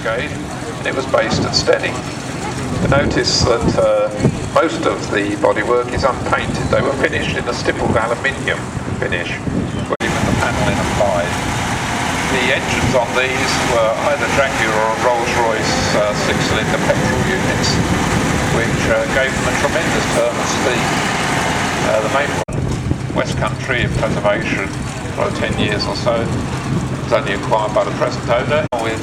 brigade, and it was based at Stedding. You notice that most of the bodywork is unpainted. They were finished in a stippled aluminium finish, with the panel in applied. The engines on these were either Jaguar or Rolls-Royce 6-cylinder petrol units, which gave them a tremendous turn of speed. The main West Country in preservation for 10 years or so. It was only acquired by the present owner, with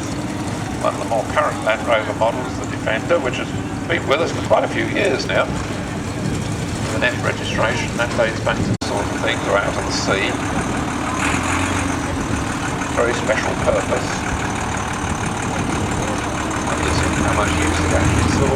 one of the more current Land Rover models, the Defender, which has been with us for quite a few years now. With an F registration, that dates back to the sort of thing, go out on the sea. Very special purpose. Wonders how much use it actually saw.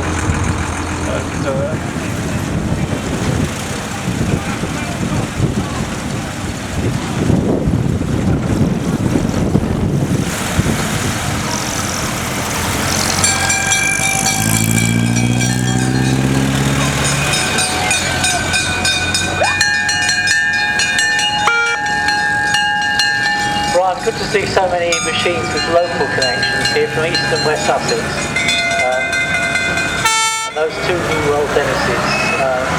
Good to see so many machines with local connections here from East and West Sussex. And those two new Rolls Dennises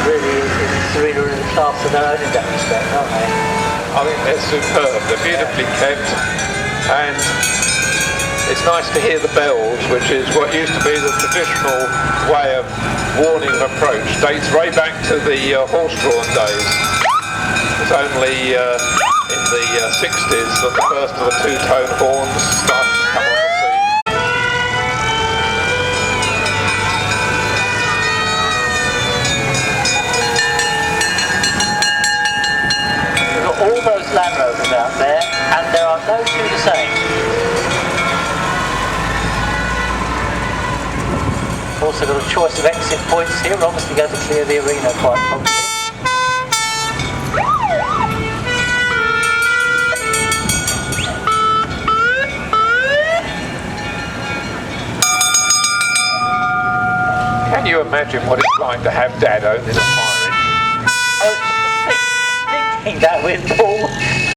really is really in the class of their own in that respect, aren't they? I think they're superb. They're beautifully kept, and it's nice to hear the bells, which is what used to be the traditional way of warning of approach. Dates right back to the horse-drawn days. It's only in the 60s that the first of the two-tone horns started to come on the scene. We've got all those Land Rovers out there, and there are no two the same. Also got a choice of exit points here, obviously going to clear the arena quite properly. Can you imagine what it's like to have Dad owning a firing? I was thinking that with Paul.